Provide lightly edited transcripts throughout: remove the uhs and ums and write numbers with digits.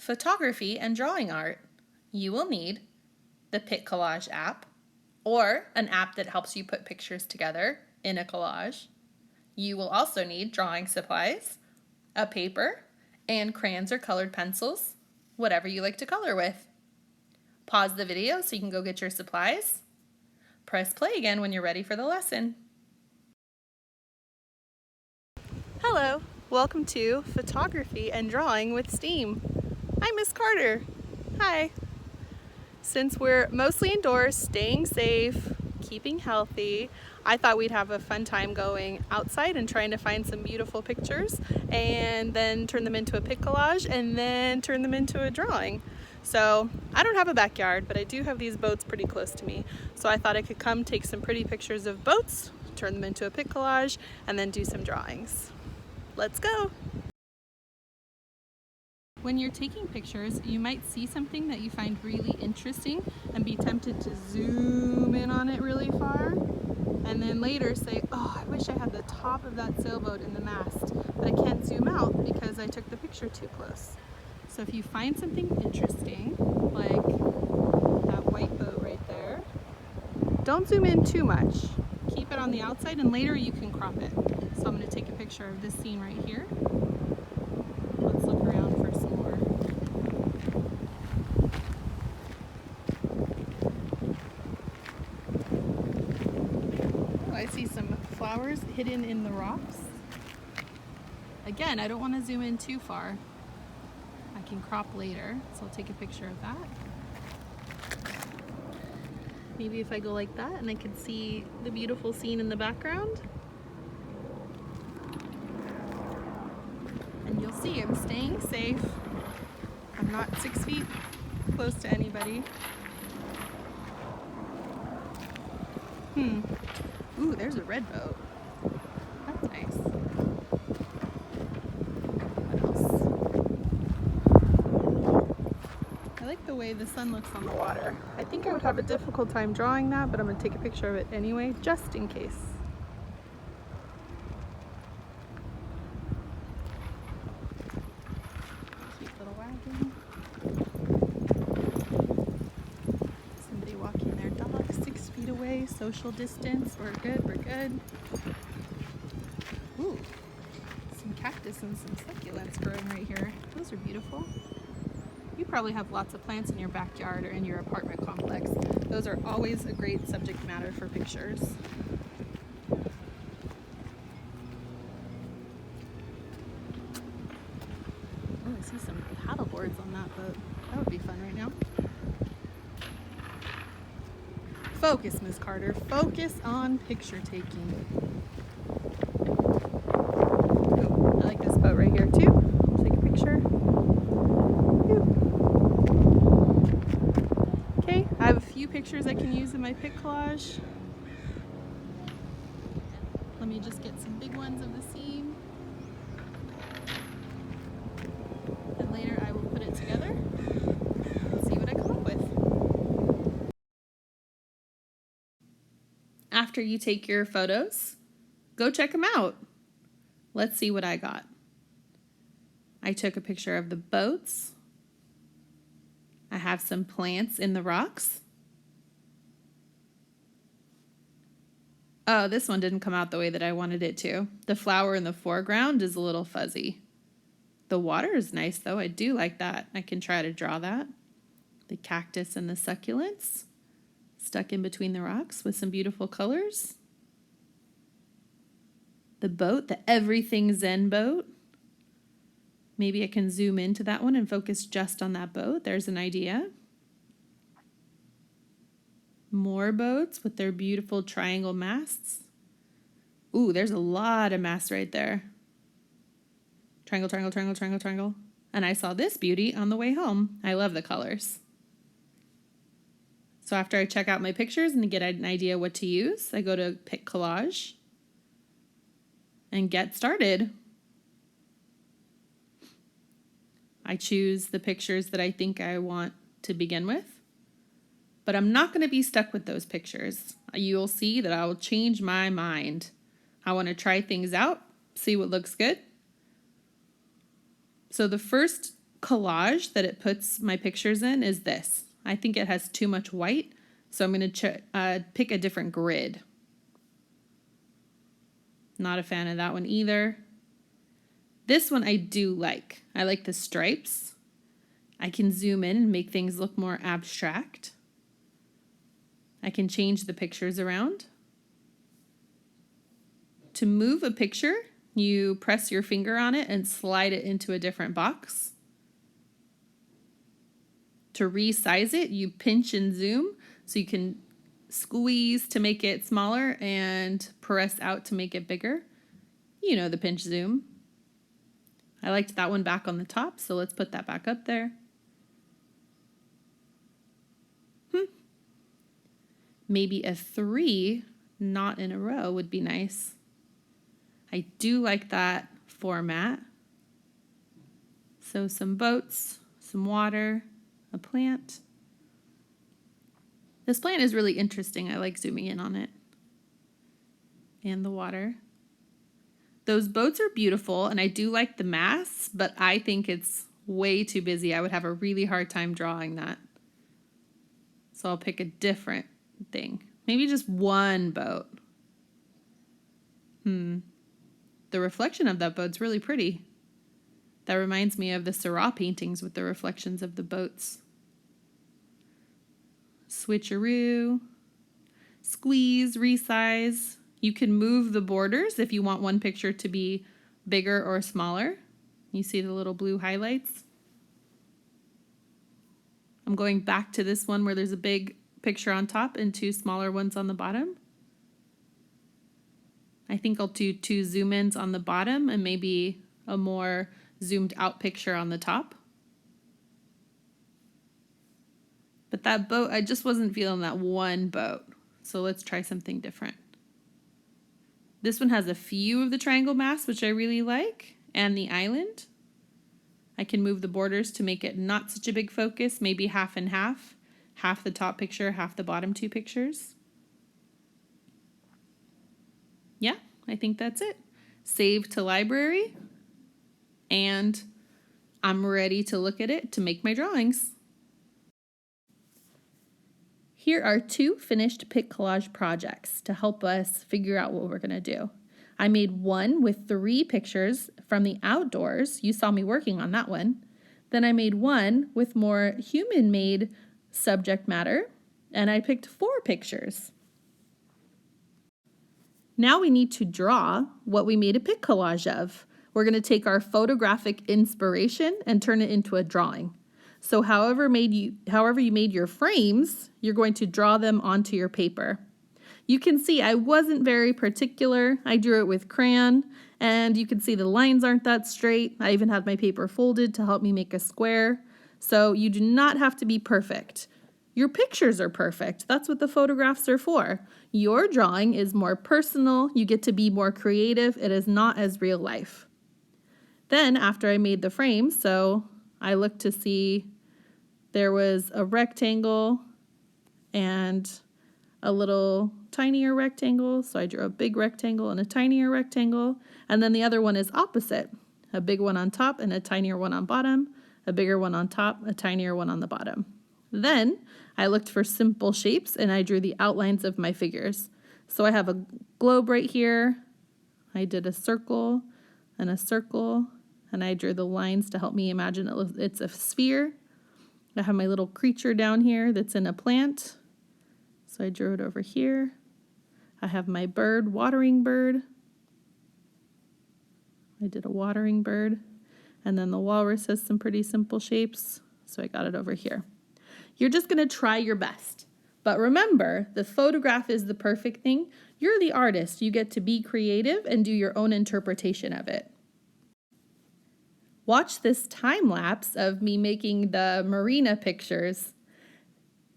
photography and drawing art, you will need the Pic Collage app, or an app that helps you put pictures together in a collage. You will also need drawing supplies, a paper, and crayons or colored pencils, whatever you like to color with. Pause the video so you can go get your supplies. Press play again when you're ready for the lesson. Hello, welcome to Photography and Drawing with STEAM. I'm Miss Carter. Hi. Since we're mostly indoors, staying safe, keeping healthy, I thought we'd have a fun time going outside and trying to find some beautiful pictures and then turn them into a pic collage and then turn them into a drawing. So I don't have a backyard, but I do have these boats pretty close to me. So I thought I could come take some pretty pictures of boats, turn them into a pic collage, and then do some drawings. Let's go! When you're taking pictures, you might see something that you find really interesting and be tempted to zoom in on it really far, and then later say, oh, I wish I had the top of that sailboat in the mast, but I can't zoom out because I took the picture too close. So if you find something interesting, like that white boat right there, don't zoom in too much. Keep it on the outside and later you can crop it. So I'm going to take a picture of this scene right here. Let's look around for some more. Oh, I see some flowers hidden in the rocks. Again, I don't want to zoom in too far. I can crop later, so I'll take a picture of that. Maybe if I go like that and I can see the beautiful scene in the background. And you'll see I'm staying safe. I'm not 6 feet close to anybody. Ooh, there's a red boat. That's nice. What else? I like the way the sun looks on the water. I think I would have a difficult time drawing that, but I'm going to take a picture of it anyway, just in case. Cute little wagon. Somebody walking their dog 6 feet away, social distance. We're good, we're good. Ooh, some cactus and some succulents growing right here. Those are beautiful. You probably have lots of plants in your backyard or in your apartment complex. Those are always a great subject matter for pictures. Oh, I see some paddle boards on that boat. That would be fun right now. Focus, Miss Carter. Focus on picture taking. Oh, I like this boat right here too. Take a picture. Okay, I have a few pictures I can use in my pic collage. Let me just get some big ones of the scene. And later I will put it together and see what I come up with. After you take your photos, go check them out. Let's see what I got. I took a picture of the boats. I have some plants in the rocks. Oh, this one didn't come out the way that I wanted it to. The flower in the foreground is a little fuzzy. The water is nice though. I do like that. I can try to draw that. The cactus and the succulents stuck in between the rocks with some beautiful colors. The boat, the Everything Zen boat. Maybe I can zoom into that one and focus just on that boat. There's an idea. More boats with their beautiful triangle masts. Ooh, there's a lot of masts right there. Triangle, triangle, triangle, triangle, triangle. And I saw this beauty on the way home. I love the colors. So after I check out my pictures and get an idea what to use, I go to Pic Collage and get started. I choose the pictures that I think I want to begin with, but I'm not going to be stuck with those pictures. You'll see that I will change my mind. I want to try things out, see what looks good. So the first collage that it puts my pictures in is this. I think it has too much white, so I'm going to pick a different grid. Not a fan of that one either. This one I do like. I like the stripes. I can zoom in and make things look more abstract. I can change the pictures around. To move a picture, you press your finger on it and slide it into a different box. To resize it, you pinch and zoom, so you can squeeze to make it smaller and press out to make it bigger. You know the pinch zoom. I liked that one back on the top, so let's put that back up there. Maybe a 3, not in a row, would be nice. I do like that format. So some boats, some water, a plant. This plant is really interesting. I like zooming in on it. And the water. Those boats are beautiful, and I do like the masts, but I think it's way too busy. I would have a really hard time drawing that. So I'll pick a different thing. Maybe just one boat. The reflection of that boat's really pretty. That reminds me of the Seurat paintings with the reflections of the boats. Switcheroo, squeeze, resize. You can move the borders if you want one picture to be bigger or smaller. You see the little blue highlights? I'm going back to this one where there's a big picture on top and 2 smaller ones on the bottom. I think I'll do 2 zoom ins on the bottom and maybe a more zoomed out picture on the top. But that boat, I just wasn't feeling that one boat. So let's try something different. This one has a few of the triangle masts, which I really like, and the island. I can move the borders to make it not such a big focus, maybe half and half. Half the top picture, half the bottom 2 pictures. Yeah, I think that's it. Save to library, and I'm ready to look at it to make my drawings. Here are 2 finished pick collage projects to help us figure out what we're going to do. I made one with 3 pictures from the outdoors. You saw me working on that one. Then I made one with more human-made subject matter, and I picked 4 pictures. Now we need to draw what we made a pick collage of. We're going to take our photographic inspiration and turn it into a drawing. So however you made your frames, you're going to draw them onto your paper. You can see I wasn't very particular. I drew it with crayon, and you can see the lines aren't that straight. I even had my paper folded to help me make a square. So you do not have to be perfect. Your pictures are perfect. That's what the photographs are for. Your drawing is more personal. You get to be more creative. It is not as real life. Then after I made the frames, so I looked to see there was a rectangle and a little tinier rectangle. So I drew a big rectangle and a tinier rectangle. And then the other one is opposite. A big one on top and a tinier one on bottom. A bigger one on top, a tinier one on the bottom. Then I looked for simple shapes and I drew the outlines of my figures. So I have a globe right here. I did a circle, and I drew the lines to help me imagine it's a sphere. I have my little creature down here that's in a plant. So I drew it over here. I have my bird, watering bird. I did a watering bird. And then the walrus has some pretty simple shapes. So I got it over here. You're just going to try your best. But remember, the photograph is the perfect thing. You're the artist. You get to be creative and do your own interpretation of it. Watch this time lapse of me making the marina pictures.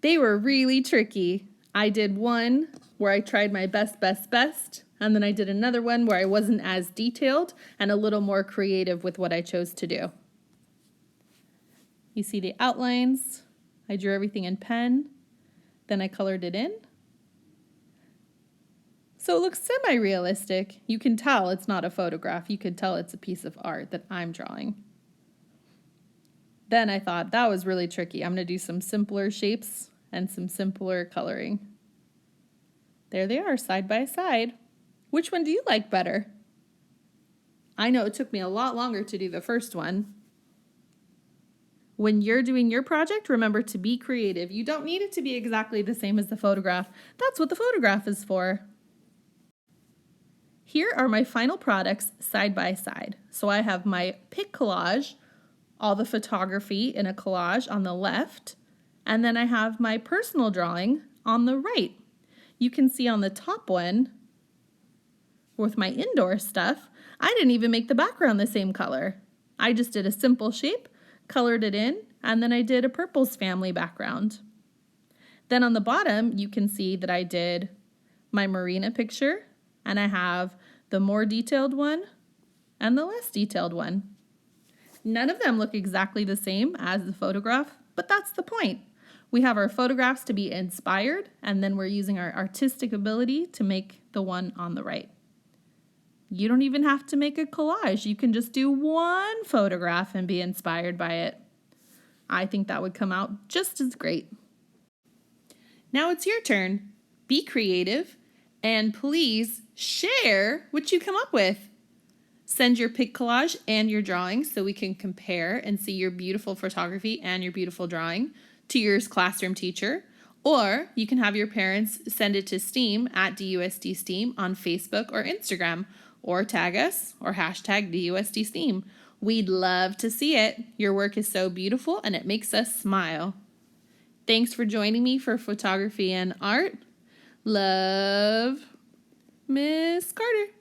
They were really tricky. I did one where I tried my best, and then I did another one where I wasn't as detailed and a little more creative with what I chose to do. You see the outlines. I drew everything in pen. Then I colored it in. So it looks semi-realistic. You can tell it's not a photograph. You can tell it's a piece of art that I'm drawing. Then I thought that was really tricky. I'm going to do some simpler shapes and some simpler coloring. There they are, side by side. Which one do you like better? I know it took me a lot longer to do the first one. When you're doing your project, remember to be creative. You don't need it to be exactly the same as the photograph. That's what the photograph is for. Here are my final products side by side. So I have my pic collage, all the photography in a collage on the left, and then I have my personal drawing on the right. You can see on the top one, with my indoor stuff, I didn't even make the background the same color. I just did a simple shape, colored it in, and then I did a purples family background. Then on the bottom, you can see that I did my marina picture, and I have the more detailed one and the less detailed one. None of them look exactly the same as the photograph, but that's the point. We have our photographs to be inspired, and then we're using our artistic ability to make the one on the right. You don't even have to make a collage. You can just do one photograph and be inspired by it. I think that would come out just as great. Now it's your turn. Be creative and please share what you come up with. Send your pic collage and your drawings so we can compare and see your beautiful photography and your beautiful drawing to your classroom teacher. Or you can have your parents send it to STEAM at DUSD STEAM on Facebook or Instagram, or tag us or hashtag DUSD STEAM. We'd love to see it. Your work is so beautiful and it makes us smile. Thanks for joining me for photography and art. Love, Miss Carter.